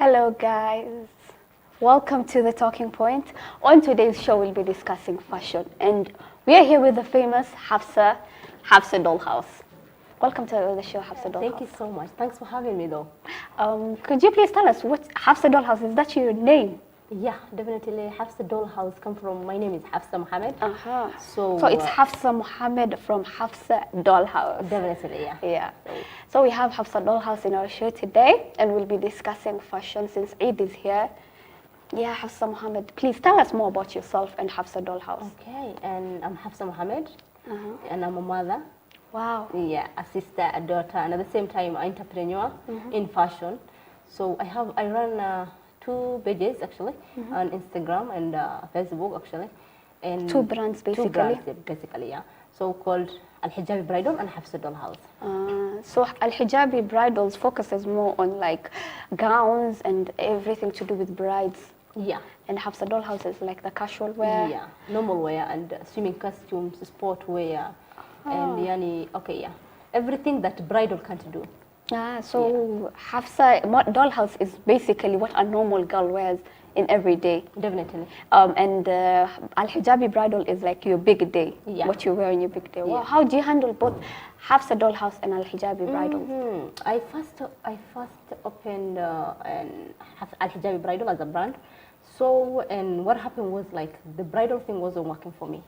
Hello, guys. Welcome to the Talking Point. On today's show, we'll be discussing fashion, and we are here with the famous Hafsa Dollhouse. Welcome to the show, Hafsa Dollhouse. Thank you so much. Thanks for having me, though. Could you please tell us what Hafsa Dollhouse is? That your name? Yeah, definitely. Hafsa Dollhouse come from. My name is Hafsa Mohammed. So it's Hafsa Mohammed from Hafsa Dollhouse. Definitely, yeah. Yeah. So we have Hafsa Dollhouse in our show today, and we'll be discussing fashion since Eid is here. Yeah, Hafsa Mohammed, please tell us more about yourself and Hafsa Dollhouse. Okay, and I'm Hafsa Mohammed, and I'm a mother. Wow. Yeah, a sister, a daughter, and at the same time, an entrepreneur in fashion. So I run two pages actually on Instagram and Facebook actually, and Two brands basically. Two brands basically, yeah. So called Al Hijabi Bridal and Hafsa Dollhouse. So Al Hijabi Bridals focuses more on like gowns and everything to do with brides. Yeah. And Hafsa Dollhouse is like the casual wear. Yeah, normal wear and swimming costumes, sport wear, and yeah, everything that bridal can't do. So Hafsa Dollhouse is basically what a normal girl wears in every day. Definitely. And Al Hijabi Bridal is like your big day. Yeah. What you wear on your big day. Yeah. Well, how do you handle both Hafsa Dollhouse and Al Hijabi Bridal? I first opened Al Hijabi Bridal as a brand. So, and what happened was like the bridal thing wasn't working for me.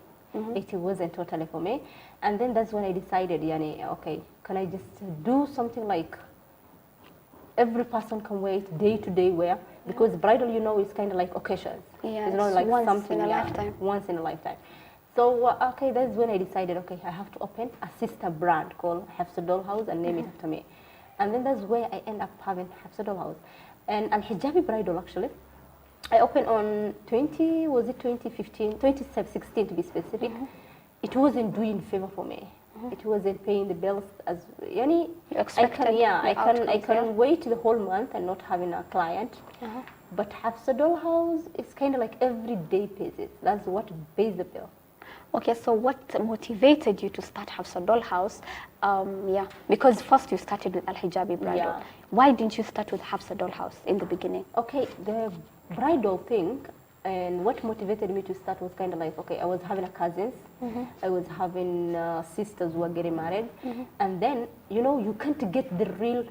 It wasn't totally for me. And then that's when I decided, okay, can I just do something like every person can wear it day to day wear? Because bridal, is kind of like occasions. Yeah, it's not like once something in a lifetime. Once in a lifetime. So, okay, that's when I decided, okay, I have to open a sister brand called Hafsa Dollhouse and name it after me. And then that's where I end up having Hafsa Dollhouse. And Al Hijabi Bridal, actually, I opened on 2016 to be specific. It wasn't doing favor for me. It wasn't paying the bills as You expected I can wait the whole month and not having a client. But Hafsa Dollhouse is kind of like everyday basis. That's what pays the bill. Okay, so what motivated you to start Hafsa Dollhouse? Because first you started with Al Hijabi Bridal. Yeah. Why didn't you start with Hafsa Dollhouse in the beginning? Okay, the bridal thing and what motivated me to start was kind of like, okay, I was having a cousins, I was having sisters who were getting married, and then, you can't get the real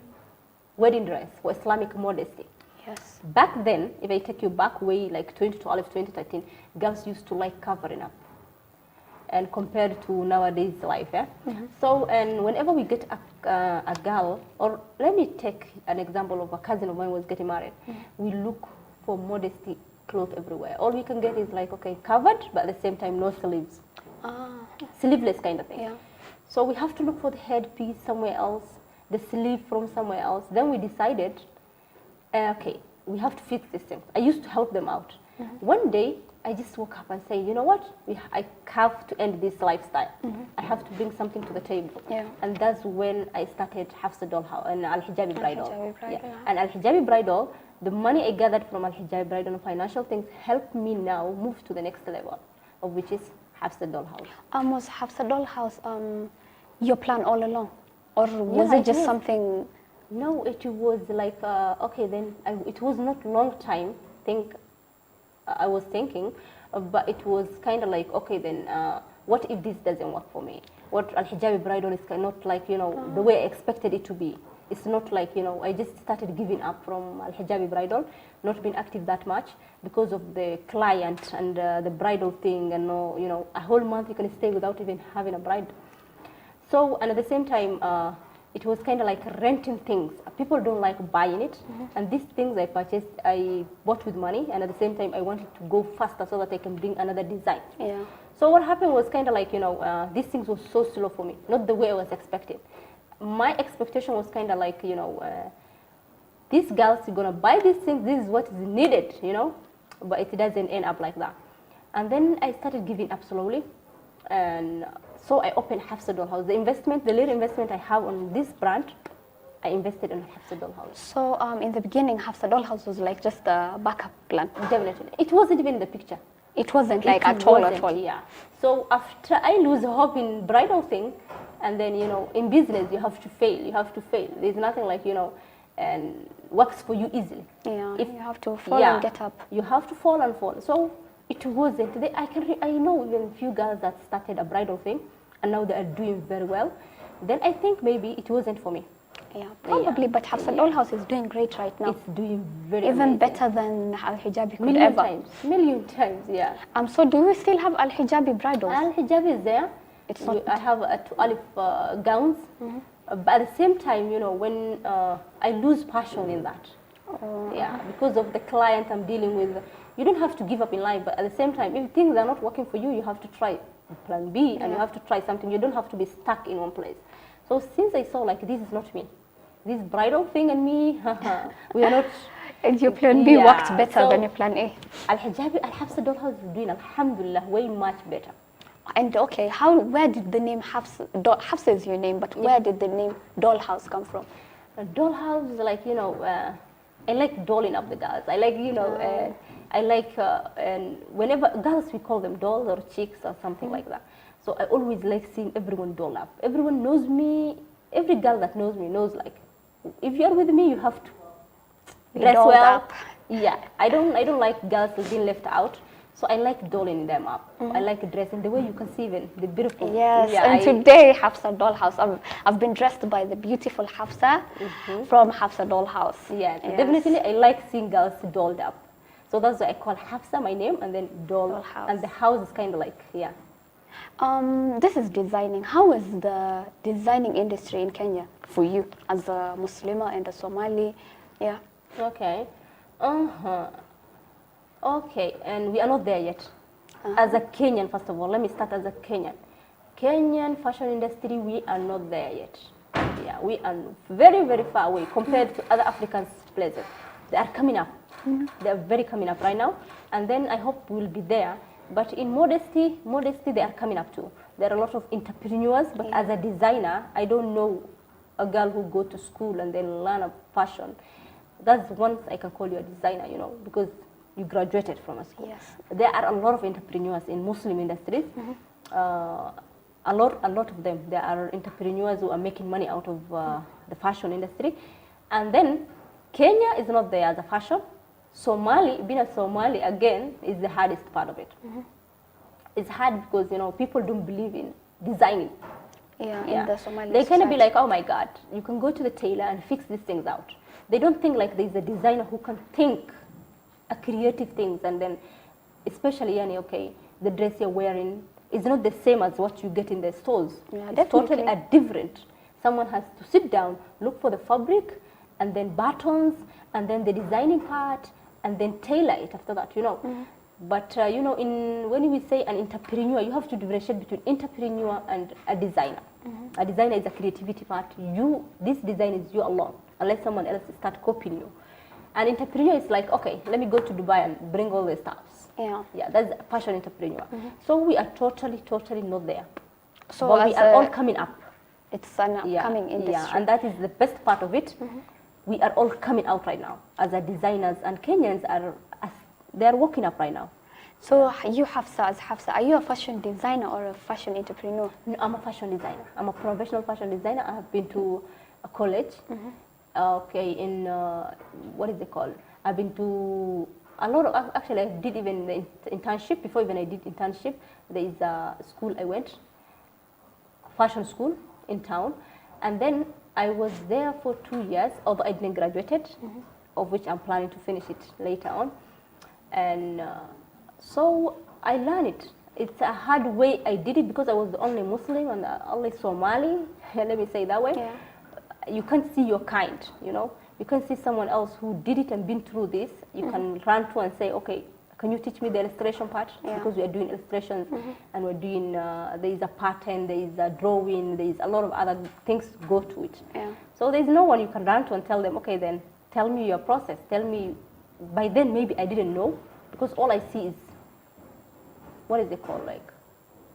wedding dress for Islamic modesty. Yes. Back then, if I take you back way like 2012, 2013, girls used to like covering up. And compared to nowadays life, yeah. So, and whenever we get a girl, or let me take an example of a cousin of mine was getting married, we look for modesty clothes everywhere. All we can get is like, okay, covered, but at the same time no sleeves, sleeveless kind of thing. Yeah. So we have to look for the headpiece somewhere else, the sleeve from somewhere else. Then we decided, okay, we have to fix this thing. I used to help them out. One day, I just woke up and say, you know what? I have to end this lifestyle. I have to bring something to the table. Yeah. And that's when I started Hafsa Dollhouse and Al Hijabi Bridal. Hijabi Bridal, yeah. And Al Hijabi Bridal, the money I gathered from Al Hijabi Bridal and financial things helped me now move to the next level, of which is Hafsa Dollhouse. Was Hafsa Dollhouse your plan all along? Or was Yeah, it just was. something? No, it was like, okay, then it was not long time I was thinking, but it was kind of like, okay, then what if this doesn't work for me? What Al Hijabi Bridal is not like, the way I expected it to be. It's not like, I just started giving up from Al Hijabi Bridal, not being active that much because of the client and the bridal thing and a whole month you can stay without even having a bride. So, and at the same time, it was kind of like renting things. People don't like buying it. And these things I purchased, I bought with money. And at the same time, I wanted to go faster so that I can bring another design. Yeah. So what happened was kind of like, these things were so slow for me. Not the way I was expecting. My expectation was kind of like, these girls are going to buy these things. This is what is needed, But it doesn't end up like that. And then I started giving up slowly. And so I opened Hafsa Dollhouse. The little investment I have on this brand, I invested in Hafsa Dollhouse. So in the beginning, Hafsa Dollhouse was like just a backup plan. Definitely. It wasn't even in the picture. It wasn't like at all. Yeah. So after I lose hope in bridal thing, and then, in business, you have to fail. There's nothing like, and works for you easily. Yeah, If- you have to fall and get up. You have to fall and fall. So it wasn't. I know even few girls that started a bridal thing, and now they are doing very well. Then I think maybe it wasn't for me. Yeah, probably. But Hafsa Dollhouse is doing great right now. It's doing very Even amazing. better than Al Hijabi could Million ever. times. Million times, yeah. So do you still have Al Hijabi bridals? Al hijab is there. It's not- I have two olive gowns, but at the same time, you know, when I lose passion in that, yeah, because of the client I'm dealing with, you don't have to give up in life, but at the same time, if things are not working for you, you have to try plan B, and you have to try something. You don't have to be stuck in one place. So since I saw like this is not me, this bridal thing and me, we are not. And your plan B Yeah, worked better so- than your plan A. Al hijabi, Al Hafsa Dollhouse is doing, alhamdulillah, way much better. And okay, where did the name Hafsa, Hafsa is your name, but where did the name Dollhouse come from? A dollhouse is like, you know, I like dolling up the girls. I like, you know, I like, and whenever girls, we call them dolls or chicks or something like that. So I always like seeing everyone doll up. Everyone knows me. Every girl that knows me knows, like, if you're with me, you have to Be dress dolled well. up. Yeah, I don't like girls being left out. So I like dolling them up. I like dressing the way you can see even the beautiful. Yes, yeah, and today Hafsa Dollhouse, I've been dressed by the beautiful Hafsa from Hafsa Dollhouse. Yeah, Yes. definitely I like seeing girls dolled up. So that's why I call Hafsa my name, and then Dollhouse. and the house is kind of like, yeah. This is designing. How is the designing industry in Kenya for you as a Muslima and a Somali? Yeah. Okay. Okay, and we are not there yet. As a Kenyan, first of all, let me start as a Kenyan. Kenyan fashion industry, we are not there yet. Yeah, we are very, very far away compared to other African places. They are coming up. They are very coming up right now. And then I hope we'll be there. But in modesty, they are coming up too. There are a lot of entrepreneurs, but as a designer, I don't know a girl who go to school and then learn a fashion. That's once I can call you a designer, you know, because you graduated from a school. Yes. There are a lot of entrepreneurs in Muslim industries. A lot of them. There are entrepreneurs who are making money out of the fashion industry. And then Kenya is not there as a fashion. Somali, being a Somali again, is the hardest part of it. It's hard because, you know, people don't believe in designing. Yeah, in the Somali They kind of be society. like, oh my God, you can go to the tailor and fix these things out. They don't think like there's a designer who can think a creative things, and then especially, yani, okay, the dress you're wearing is not the same as what you get in the stores. Yeah, it's totally definitely. different. Someone has to sit down, look for the fabric, and then buttons, and then the designing part, and then tailor it after that, you know. But, you know, when we say an entrepreneur, you have to differentiate between entrepreneur and a designer. A designer is a creativity part. This design is you alone, unless someone else start copying you. An entrepreneur is like, okay, let me go to Dubai and bring all the stuffs. Yeah. Yeah, that's a fashion entrepreneur. So we are totally not there. So But we as are a- all coming up. It's an upcoming industry. Yeah, and that is the best part of it. We are all coming out right now as a designers, and Kenyans they are working up right now. So you Hafsa, as Hafsa, are you a fashion designer or a fashion entrepreneur? No, I'm a fashion designer. I'm a professional fashion designer. I have been to a college. Okay, in what is it called? I've been to a lot of, actually I did even the internship. Before even I did internship, there is a school I went, fashion school in town, and then I was there for 2 years, although I didn't graduated, of which I'm planning to finish it later on. And so I learned it. It's a hard way I did it because I was the only Muslim and the only Somali, let me say it that way. Yeah. You can't see your kind, you know. You can see someone else who did it and been through this. You can run to and say, okay, can you teach me the illustration part? Yeah. Because we are doing illustrations and we're doing, there is a pattern, there is a drawing, there is a lot of other things go to it. Yeah. So there's no one you can run to and tell them, okay, then tell me your process. Tell me, by then maybe I didn't know because all I see is, what is it called, like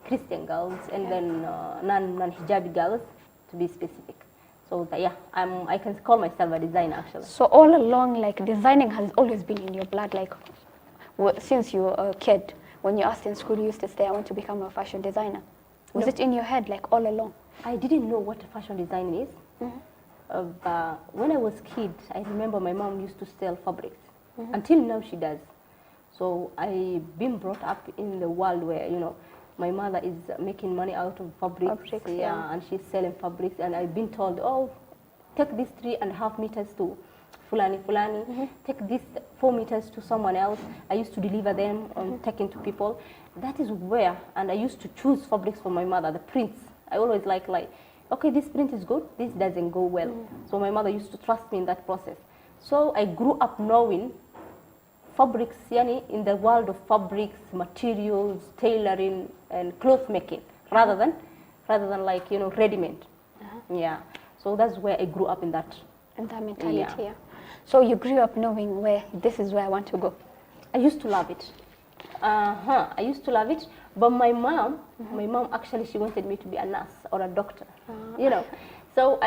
Christian girls and then non-hijabi girls, to be specific. So yeah, I can call myself a designer actually. So all along, like designing has always been in your blood, like since you were a kid. When you asked in school, you used to say, I want to become a fashion designer. Was No. it in your head, like all along? I didn't know what a fashion design is. When I was kid, I remember my mom used to sell fabrics. Until now, she does. So I've been brought up in the world where, you know, my mother is making money out of fabrics, yeah. and she's selling fabrics, and I've been told, oh, take these 3.5 meters to Fulani, take these 4 meters to someone else. I used to deliver them and taking to people. That is where, and I used to choose fabrics for my mother, the prints. I always like, okay, this print is good, this doesn't go well. So my mother used to trust me in that process. So I grew up knowing fabrics, yani, in the world of fabrics, materials, tailoring, and cloth making, rather than like, you know, ready-made. Yeah. So that's where I grew up in that. And that mentality, yeah. So you grew up knowing where this is where I want to go. I used to love it. I used to love it. But my mom actually, she wanted me to be a nurse or a doctor. You know. So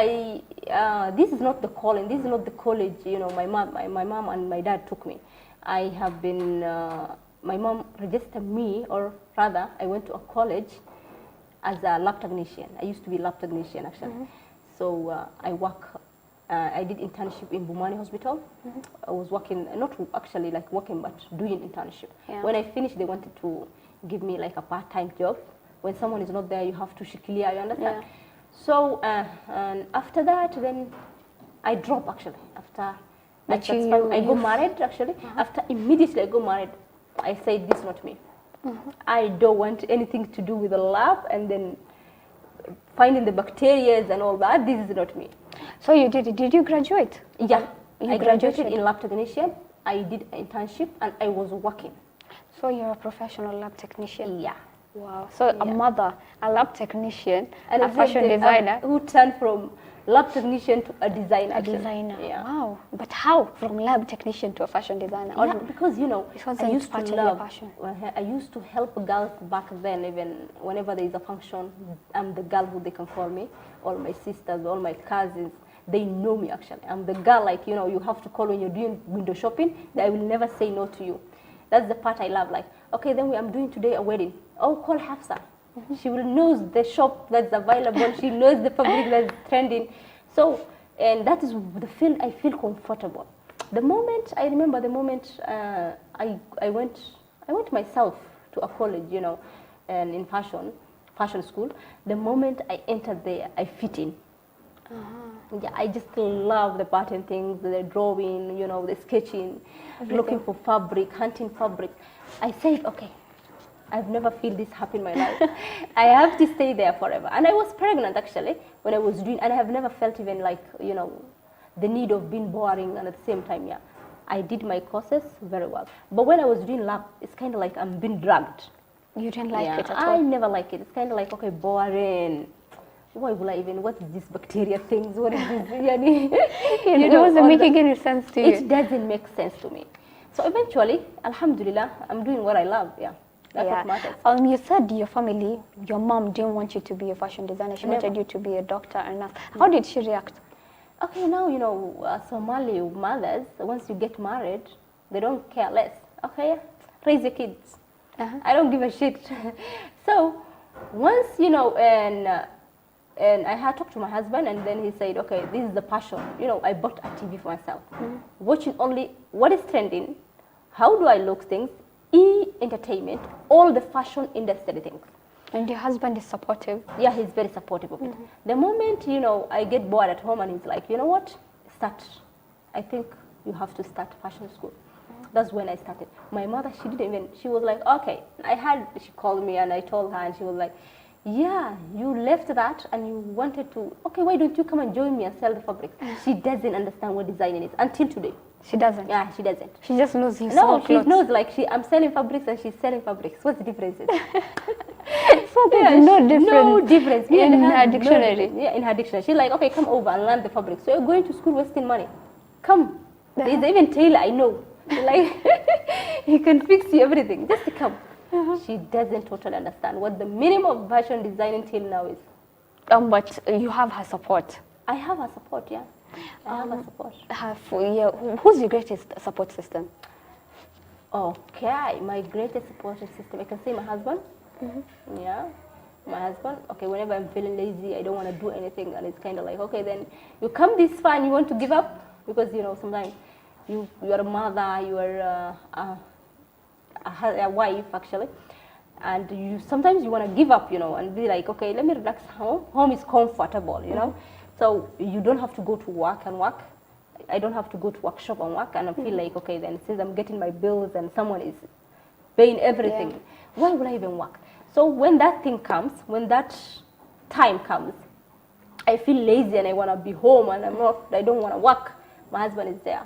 this is not the calling. This is not the college. You know, my mom and my dad took me. I have been. My mom registered me, or rather, I went to a college as a lab technician. I used to be a lab technician actually. So I work. I did internship in Bumani Hospital. I was working, not actually like working, but doing internship. Yeah. When I finished, they wanted to give me like a part-time job. When someone is not there, you have to shikilia, you understand? Yeah. So and after that, then I dropped actually. After But I got married actually. After immediately I got married, I said, this is not me. I don't want anything to do with the lab and then finding the bacteria and all that. This is not me. So you did you graduate? Yeah, You I graduated in lab technician. I did an internship and I was working. So you're a professional lab technician? Yeah. Wow. So a mother, a lab technician, And a fashion designer. who turned from lab technician to a designer. A designer. Yeah. Wow. But how from lab technician to a fashion designer? Yeah, because you know, It wasn't I used part to of your love. passion. I used to help girls back then. Even whenever there is a function, I'm the girl who they can call me. All my sisters, all my cousins, they know me actually. I'm the girl, like, you know, you have to call when you're doing window shopping. That I will never say no to you. That's the part I love. Like, okay, then I'm doing today a wedding. Oh, call Hafsa. She will knows the shop that's available. She knows the fabric that's trending. So, and that is the field I feel comfortable. The moment I remember, the moment I went myself to a college, you know, and in fashion school. The moment I entered there, I fit in. Yeah, I just love the pattern things, the drawing, you know, the sketching, looking for fabric, hunting fabric. I said, okay, I've never felt this happy in my life. I have to stay there forever. And I was pregnant actually when I was doing, and I have never felt even like, you know, the need of being boring, and at the same time, yeah, I did my courses very well. But when I was doing lab, it's kind of like I'm being dragged. You didn't like it at I all? never like it. It's kind of like, okay, boring. Why will I even, what is this bacteria things? What is this? It wasn't making any sense to you. It doesn't make sense to me. So eventually, alhamdulillah, I'm doing what I love, yeah. That's what matters. You said your family, your mom didn't want you to be a fashion designer. She wanted you to be a doctor and nurse. How did she react? Okay, now, you know, Somali mothers, once you get married, they don't care less. Okay, raise your kids. I don't give a shit. So once, you know, and I had talked to my husband, and then he said, okay, this is the passion. You know, I bought a TV for myself, watching only what is trending, how do I look things, entertainment, all the fashion industry things. And your husband is supportive? Yeah, he's very supportive of it. The moment, you know, I get bored at home and he's like, you know what, start. I think you have to start fashion school. That's when I started. My mother, she didn't even, she was like, okay. She called me and I told her, and she was like, yeah, you left that and you wanted to, okay, why don't you come and join me and sell the fabrics? She doesn't understand what designing is until today. She doesn't? Yeah, she doesn't. She just knows you No, sell she clothes. knows, like, I'm selling fabrics and she's selling fabrics. What's the difference? So there's no difference. No difference. In her her dictionary. Yeah, in her dictionary. She's like, okay, come over and learn the fabrics. So you're going to school wasting money. Come. There's even tailor I know. Like, he can fix you everything. Just come. She doesn't totally understand what the meaning of fashion designing till now is. But you have her support. I have her support, yeah. I have her support. Who's your greatest support system? Okay, my greatest support system, I can say my husband. Yeah. my husband. Okay, whenever I'm feeling lazy, I don't want to do anything, and it's kind of like, okay, then you come this far and you want to give up, because sometimes you are a mother, you are a wife actually, and sometimes you want to give up, and be like, okay, let me relax home. Home is comfortable, so you don't have to go to work and work. I don't have to go to workshop and work, and I feel like, okay, then since I'm getting my bills and someone is paying everything, why would I even work? So when that thing comes, when that time comes, I feel lazy and I want to be home and I don't want to work. My husband is there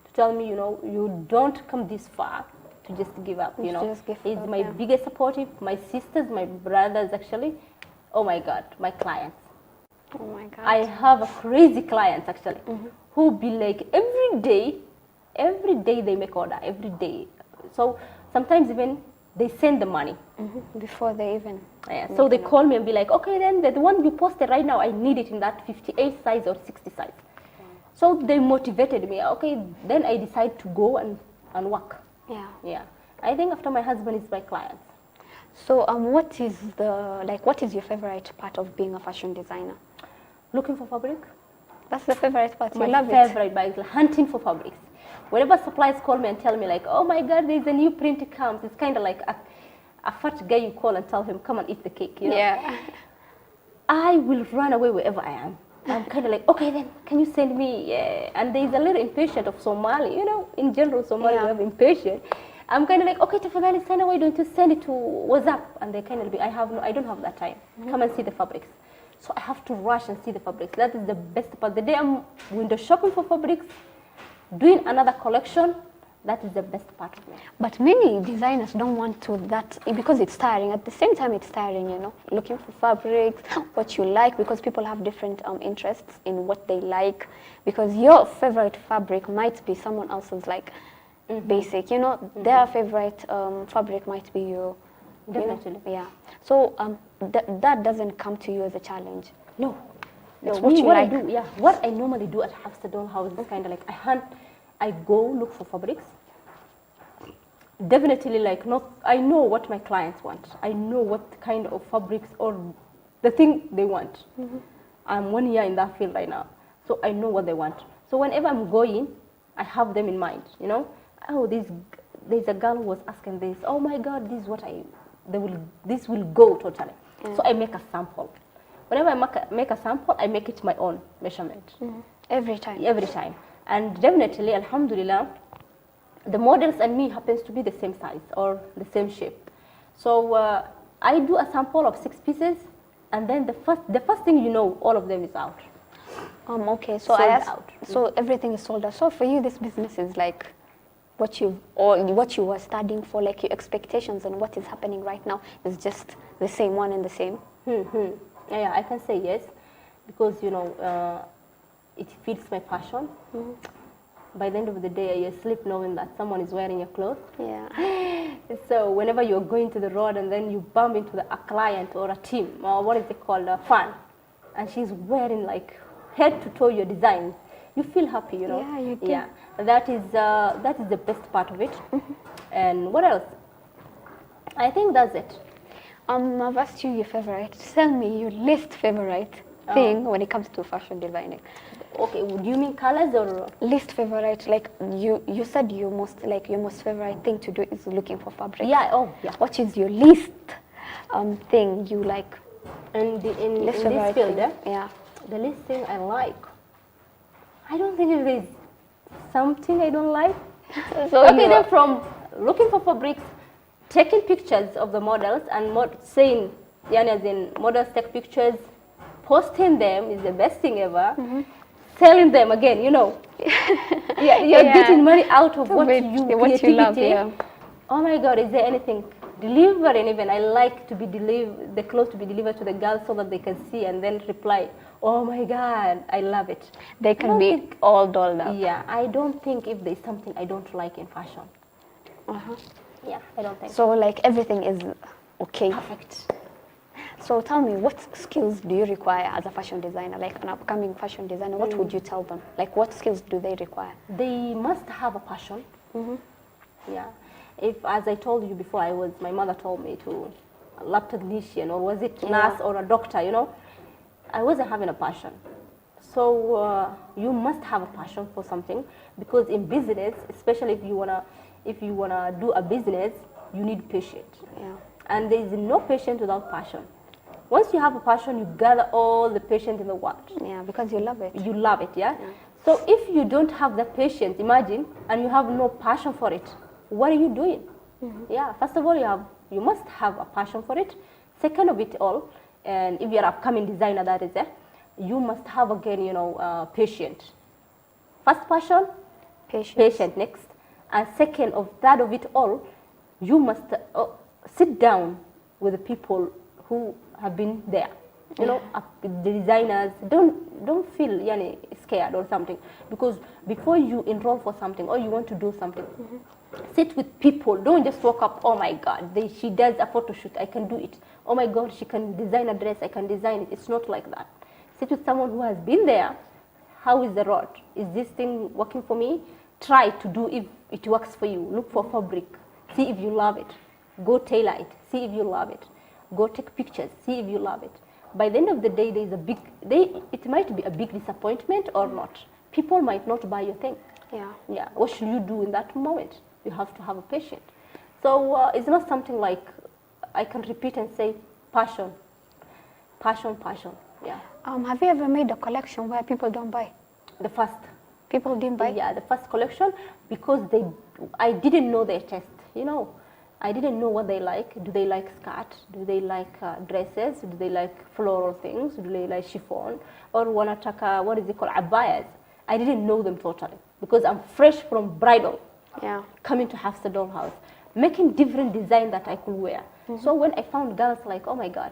to tell me, you don't come this far to just give up, He's my biggest supportive, my sisters, my brothers actually. Oh my God, my clients. Oh my God. I have a crazy clients actually, who be like every day they make order, every day. So sometimes even they send the money. Before they even... Yeah, so they call me and be like, okay, then the one you posted right now, I need it in that 58 size or 60 size. So they motivated me. Okay, then I decide to go and work. Yeah. I think after my husband is my client. So what is your favorite part of being a fashion designer? Looking for fabric. That's the favorite part. My you love favorite part is hunting for fabrics. Whenever suppliers call me and tell me like, oh my God, there's a new print comes, it's kind of like a fat guy you call and tell him, come and eat the cake, Yeah. I will run away wherever I am. I'm kind of like, okay then, can you send me? Yeah. And there's a little impatient of Somali, in general, Somali we have impatient. I'm kind of like, okay, tafadhali send away, don't you send it to WhatsApp? And they kind of be, I don't have that time. Come and see the fabrics. So I have to rush and see the fabrics. That is the best part. The day I'm window shopping for fabrics, doing another collection, that is the best part of me. But many designers don't want to that because it's tiring. At the same time, it's tiring, looking for fabrics, what you like, because people have different interests in what they like. Because your favorite fabric might be someone else's basic, their favorite fabric might be your... Definitely. Yeah. So that doesn't come to you as a challenge. No. It's what you like. I do, yeah. What I normally do at Hafsa Doll House is kind of like I go look for fabrics. Definitely I know what my clients want. I know what kind of fabrics or the thing they want. I'm 1 year in that field right now. So I know what they want. So whenever I'm going, I have them in mind, Oh, there's a girl who was asking this. Oh my God, this is what this will go totally. So I make a sample. Whenever I make a sample, I make it my own measurement. Every time? Every time. And definitely, alhamdulillah, the models and me happens to be the same size or the same shape. So I do a sample of 6 pieces, and then the first thing all of them is out. Okay, so so everything is sold out. So for you, this business is like what you were studying for, like your expectations and what is happening right now is just the same, one and the same. Yeah, I can say yes, because it feeds my passion. By the end of the day, I sleep knowing that someone is wearing your clothes. Yeah. So whenever you're going to the road and then you bump into a client or a team, or what is it called, a fan, and she's wearing head to toe your designs, you feel happy, Yeah, you do. Yeah, that is the best part of it. And what else? I think that's it. I've asked you your favorite. Tell me your least favorite thing when it comes to fashion designing. Okay, do you mean colors or least favorite? Like you said, your most favorite thing to do is looking for fabric. Yeah. Oh, yeah. What is your least thing you like? In this field, yeah. The least thing I like. I don't think if there's something I don't like. So okay, then from looking for fabrics, taking pictures of the models and saying, as in models take pictures, posting them is the best thing ever. Selling them again, yeah, you're getting money out of what you love. Yeah. Oh my God, is there anything? Delivering even. I like to be the clothes to be delivered to the girls so that they can see and then reply. Oh my God, I love it. They can be all dolled up. Yeah, I don't think if there's something I don't like in fashion. Yeah, I don't think. So everything is okay. Perfect. So tell me, what skills do you require as a fashion designer, like an upcoming fashion designer? What would you tell them? What skills do they require? They must have a passion. Yeah. If, as I told you before, my mother told me to a lab technician, or was it Yeah. nurse or a doctor, you know. I wasn't having a passion. So you must have a passion for something, because in business, especially if you wanna do a business, you need patience. Yeah. And there is no patience without passion. Once you have a passion, you gather all the patience in the world. Yeah, because you love it. You love it, yeah? So if you don't have the patience, imagine, and you have no passion for it, what are you doing? Yeah, first of all, you must have a passion for it. Second of it all, and if you're an upcoming designer, that is it, you must have again, patience. First passion, Patience. patient next, and second of that of it all, you must sit down with the people who have been there. You know, the designers, don't feel scared or something, because before you enroll for something or you want to do something, sit with people. Don't just walk up, oh my God, she does a photo shoot, I can do it. Oh my God, she can design a dress, I can design it. It's not like that. Sit with someone who has been there. How is the road? Is this thing working for me? Try to do if it works for you. Look for fabric. See if you love it. Go tailor it. See if you love it. Go take pictures. See if you love it. By the end of the day, it might be a big disappointment or not. People might not buy your thing. Yeah. Yeah. What should you do in that moment? You have to have a patience. So it's not something like I can repeat and say passion, passion, passion. Yeah. Have you ever made a collection where people don't buy? The first. People didn't buy? Yeah, the first collection, because I didn't know their taste, you know. I didn't know what they like. Do they like skirt? Do they like dresses? Do they like floral things? Do they like chiffon? Or wanataka, what is it called, abayas? I didn't know them totally, because I'm fresh from bridal, Yeah. coming to Hafsa Doll House, making different design that I could wear. So when I found girls like, oh my God,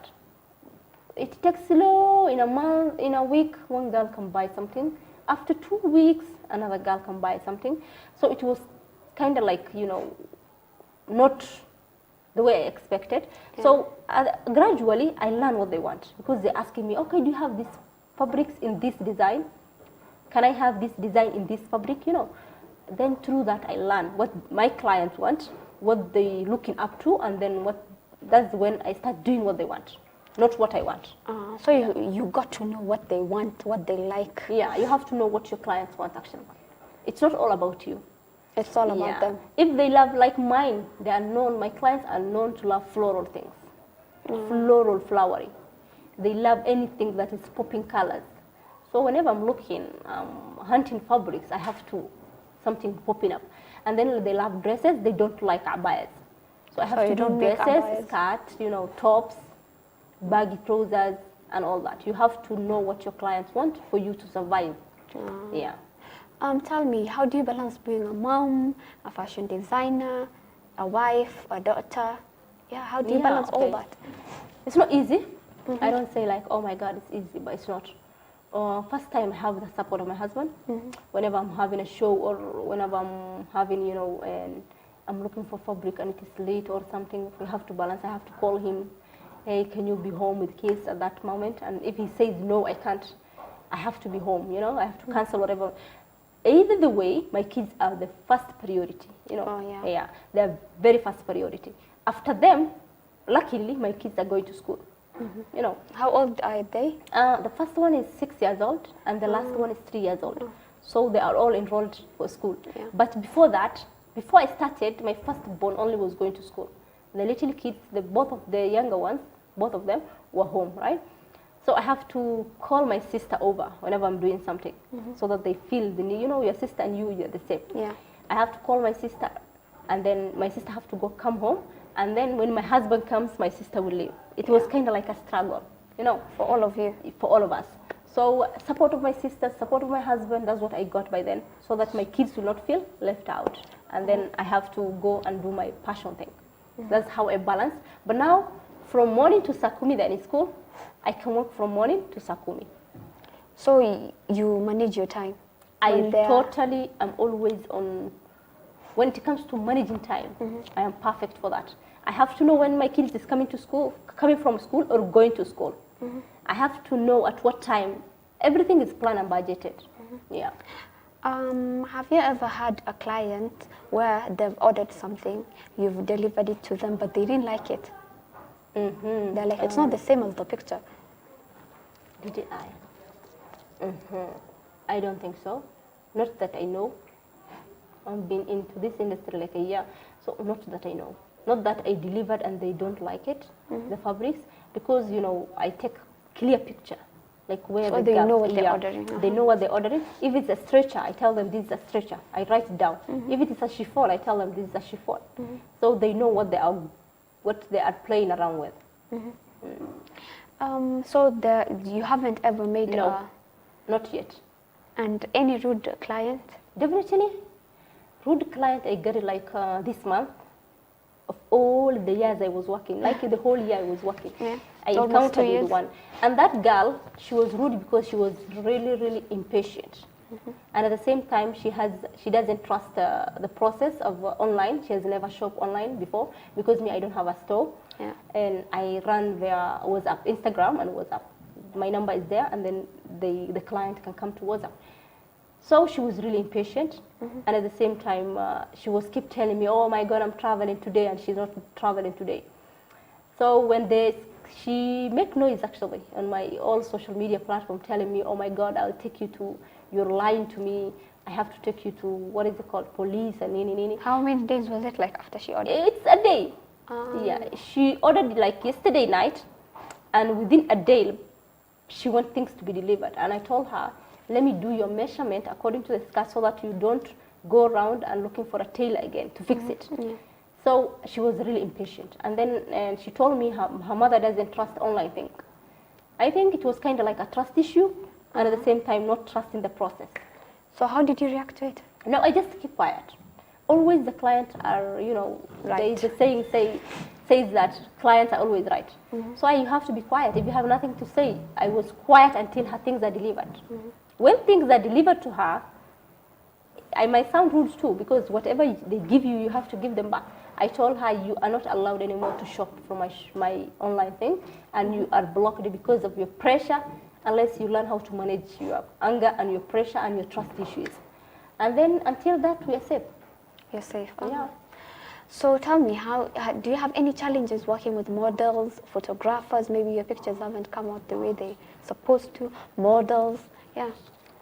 it takes slow, in a month, in a week, one girl can buy something. After 2 weeks, another girl can buy something. So it was kind of like, not the way I expected. Yeah. So gradually, I learned what they want, because they're asking me, okay, do you have these fabrics in this design? Can I have this design in this fabric? Then through that, I learned what my clients want, what they're looking up to, and then that's when I start doing what they want, not what I want. So you got to know what they want, what they like. Yeah, you have to know what your clients want, actually. It's not all about you. It's all about them. If they love, like mine, my clients are known to love floral things, floral, flowery. They love anything that is popping colors. So whenever I'm looking, hunting fabrics, I have something popping up. And then they love dresses, they don't like abayas. So I have to do dresses, skirts, tops, baggy trousers, and all that. You have to know what your clients want for you to survive. Yeah. Tell me, how do you balance being a mom, a fashion designer, a wife, a daughter? Yeah, how do you balance all that? It's not easy. I don't say like, oh my God, it's easy, but it's not. First time I have the support of my husband. Whenever I'm having a show, or whenever I'm having, and I'm looking for fabric and it is late or something, we have to balance. I have to call him, hey, can you be home with kids at that moment? And if he says no, I can't, I have to be home, I have to cancel whatever. Either the way, my kids are the first priority, Oh, yeah. they're very first priority. After them, luckily, my kids are going to school. How old are they? The first one is 6 years old, and the last one is 3 years old. So they are all enrolled for school. Yeah. But before that, before I started, my firstborn only was going to school. The little kids, both of the younger ones, both of them were home, right? So I have to call my sister over whenever I'm doing something, so that they feel the need. Your sister and you're the same. Yeah. I have to call my sister, and then my sister have to come home, and then when my husband comes, my sister will leave. It was kind of like a struggle, for all of you. For all of us. So support of my sister, support of my husband, that's what I got by then, so that my kids will not feel left out. And then I have to go and do my passion thing. That's how I balance. But now, from morning to Sakumi, then in school, I can work from morning to Sakumi. So you manage your time? I totally am always on. When it comes to managing time, I am perfect for that. I have to know when my kids is coming from school or going to school. I have to know at what time. Everything is planned and budgeted. Yeah. Have you ever had a client where they've ordered something, you've delivered it to them, but they didn't like it? They're like, it's not the same as the picture. Did I? I don't think so. Not that I know. I've been into this industry like a year, so not that I know. Not that I delivered and they don't like it, the fabrics, because I take clear picture, like where So the they gaps. know what they're ordering. They know what they're ordering. If it's a stretcher, I tell them this is a stretcher. I write it down. If it is a chiffon, I tell them this is a chiffon. So they know what they are playing around with. So you haven't ever made No, not yet. and any rude client? Definitely. Rude client, I got it like this month. Of all the years I was working, like the whole year I was working, Yeah. I It's almost encountered 2 with years. one. And that girl, she was rude because she was really, really impatient. And at the same time, she doesn't trust the process of online. She has never shopped online before because I don't have a store. Yeah. And I run via WhatsApp, Instagram and WhatsApp. My number is there, and then the client can come to WhatsApp. So she was really impatient, and at the same time, she was keep telling me, "Oh my God, I'm traveling today," and she's not traveling today. So when she make noise actually on my all social media platform, telling me, "Oh my God, I'll take you to, you're lying to me. I have to take you to what is it called, police and nini." How many days was it like after she ordered? It's a day. Yeah, she ordered like yesterday night, and within a day, she wants things to be delivered. And I told her, let me do your measurement according to the skirt so that you don't go around and looking for a tailor again to fix it. Yeah. So she was really impatient. And then she told me her mother doesn't trust online thing. I think it was kind of like a trust issue, and at the same time not trusting the process. So how did you react to it? No, I just keep quiet. Always the clients are, Right. the saying says that clients are always right. So you have to be quiet. If you have nothing to say, I was quiet until her things are delivered. When things are delivered to her, I might sound rude too, because whatever they give you, you have to give them back. I told her, you are not allowed anymore to shop from my online thing, and you are blocked because of your pressure, unless you learn how to manage your anger and your pressure and your trust issues. And then until that, we are safe. You're safe. Yeah. So tell me, do you have any challenges working with models, photographers? Maybe your pictures haven't come out the way they supposed to. Models, yeah.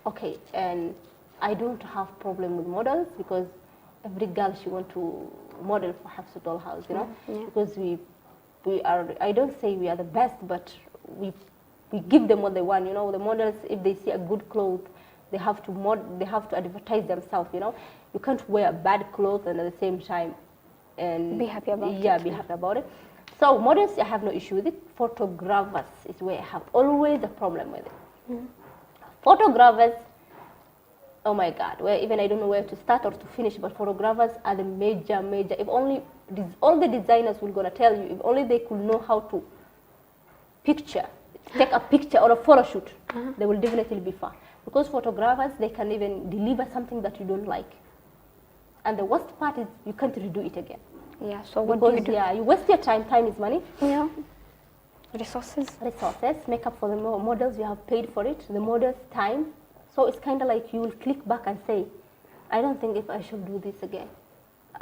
Okay, and I don't have problem with models because every girl she want to model for Hafsa Dollhouse, Yeah. because we are. I don't say we are the best, but we give them what they want. The models, if they see a good clothes, they have to advertise themselves. You can't wear bad clothes and at the same time and Be happy about it. Yeah, be happy about it. So models, I have no issue with it. Photographers is where I have always a problem with it. Photographers, oh my God, where even I don't know where to start or to finish, but photographers are the major. If only all the designers will gonna tell you, if only they could know how to take a picture or a photo shoot, they will definitely be far. Because photographers, they can even deliver something that you don't like. And the worst part is you can't redo it again. Yeah, so what do you do? Yeah, you waste your time. Time is money. Yeah. Resources. Makeup for the models, you have paid for it. The models' time. So it's kind of like you will click back and say, I don't think if I should do this again.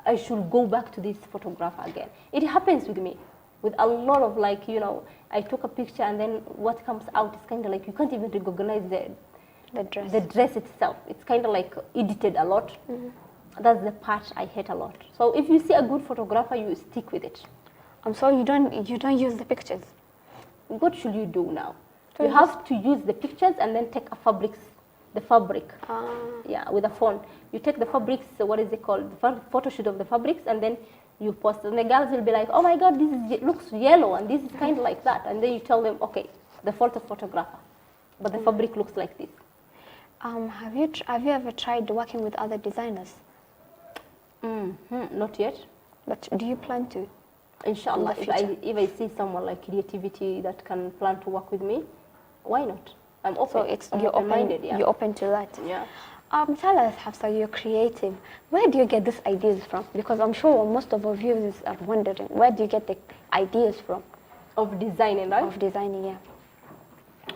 I should go back to this photographer again. It happens with me. With a lot of I took a picture and then what comes out is kind of like you can't even recognize The dress. the dress itself. It's kind of like edited a lot. That's the part I hate a lot. So if you see a good photographer, you stick with it. So you don't use the pictures. What should you do now? So you have to use the pictures and then take the fabric. Yeah, with a phone. You take the fabrics, what is it called? The photo shoot of the fabrics, and then you post. And the girls will be like, oh my God, looks yellow, and this is kind of like that. And then you tell them, okay, the photographer, but the fabric looks like this. Have you ever tried working with other designers? Not yet. But do you plan to? Inshallah, In the future. if I see someone like creativity that can plan to work with me, why not? I'm open. So I'm open-minded, yeah. You're open to that. Yeah. Tell us, Hafsa, you're creative. Where do you get these ideas from? Because I'm sure most of our viewers are wondering, where do you get the ideas from? Of designing, right? Of designing, yeah.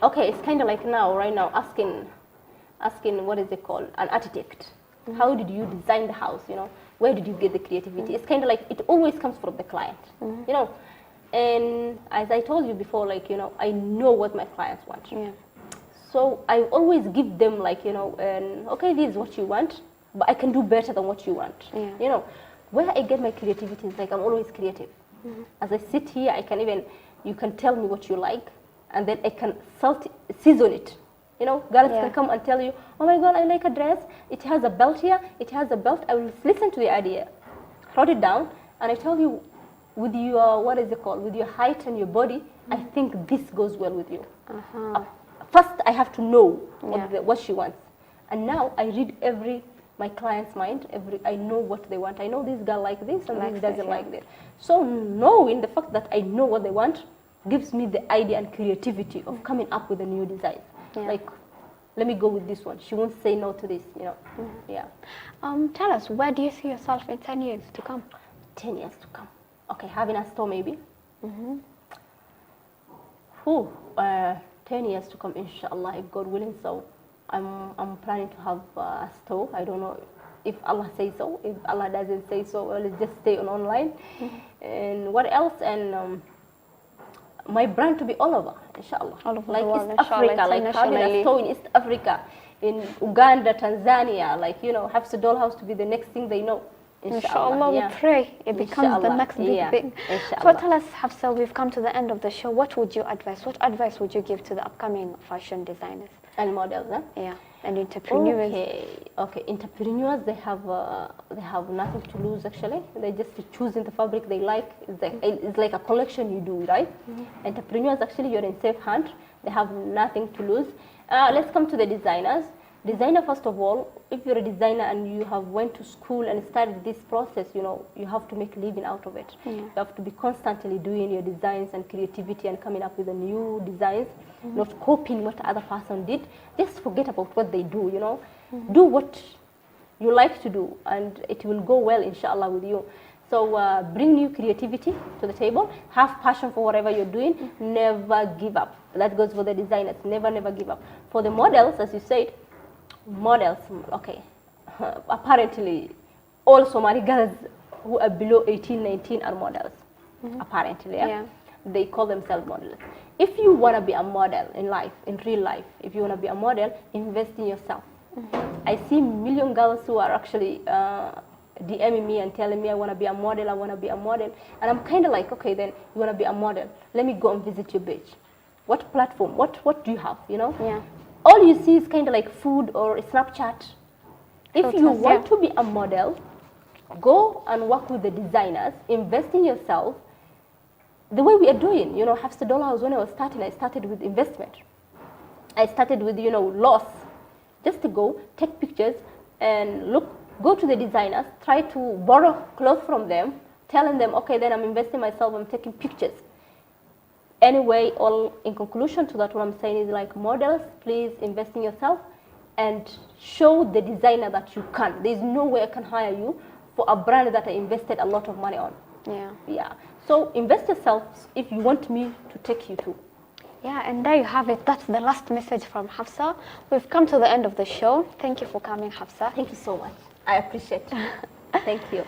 Okay, it's kind of like right now, asking what is it called, an architect. How did you design the house? Where did you get the creativity? It's kind of like it always comes from the client. And as I told you before, like, you know, I know what my clients want. Yeah. So I always give them, like, you know, okay, this is what you want, but I can do better than what you want. Yeah. You know, where I get my creativity is like I'm always creative. As I sit here, I can even, you can tell me what you like, and then I can season it. You know, girls Yeah. can come and tell you, oh my God, I like a dress. It has a belt here. It has a belt. I will listen to the idea, write it down, and I tell you, with your, what is it called, with your height and your body, I think this goes well with you. First, I have to know Yeah. what she wants, and now I read my client's mind. I know what they want. I know this girl like this, and Likes this this, doesn't yeah. like this. So knowing the fact that I know what they want gives me the idea and creativity of coming up with a new design. Yeah. Like, let me go with this one. She won't say no to this, you know. Yeah. Tell us, where do you see yourself in 10 years to come? 10 years to come. Okay, having a store maybe. Whew, 10 years to come, inshallah, if God willing. So I'm planning to have a store. I don't know if Allah says so. If Allah doesn't say so, well, let's just stay on online. And what else? And my brand to be all over, inshallah. All over like the world, East inshallah, Africa, like having a internationally. store in East Africa, in Uganda, Tanzania, like, you know, Hafsa Dollhouse to be the next thing they know. Inshallah, yeah. we pray it becomes the Inshallah, next big yeah, thing. So inshallah. tell us, Hafsa, we've come to the end of the show. What would you advise? What advice would you give to the upcoming fashion designers? And models, huh? Yeah, and entrepreneurs. Okay. Entrepreneurs, they have nothing to lose actually. They just choosing the fabric they like. It's like a collection you do, right? Entrepreneurs, actually, you're in safe hand. They have nothing to lose. Let's come to the designers. Designer, first of all, if you're a designer and you have went to school and started this process, you know, you have to make a living out of it. You have to be constantly doing your designs and creativity and coming up with the new designs, not copying what the other person did. Just forget about what they do, you know. Do what you like to do, and it will go well, inshallah, with you. So bring new creativity to the table. Have passion for whatever you're doing. Never give up. That goes for the designers. Never give up. For the models, as you said, models, okay. Apparently, all Somali girls who are below 18, 19 are models. Apparently, yeah? They call themselves models. If you want to be a model in life, in real life, if you want to be a model, invest in yourself. I see million girls who are actually DMing me and telling me, I want to be a model, I want to be a model. And I'm kind of like, okay, then you want to be a model. Let me go and visit your page. What platform? What do you have, you know? Yeah. All you see is kind of like food or Snapchat. If you want to be a model, go and work with the designers, invest in yourself. The way we are doing, you know, Hafsa Dollhouse, when I was starting, I started with investment. I started with, you know, loss. Just to go, take pictures and go to the designers, try to borrow clothes from them, telling them, okay, then I'm investing myself, I'm taking pictures. Anyway, all in conclusion to that, what I'm saying is, like, models, please invest in yourself and show the designer that you can. There's no way I can hire you for a brand that I invested a lot of money on. Yeah. So invest yourself if you want me to take you to. Yeah, and there you have it. That's the last message from Hafsa. We've come to the end of the show. Thank you for coming, Hafsa. Thank you so much. I appreciate it. Thank you.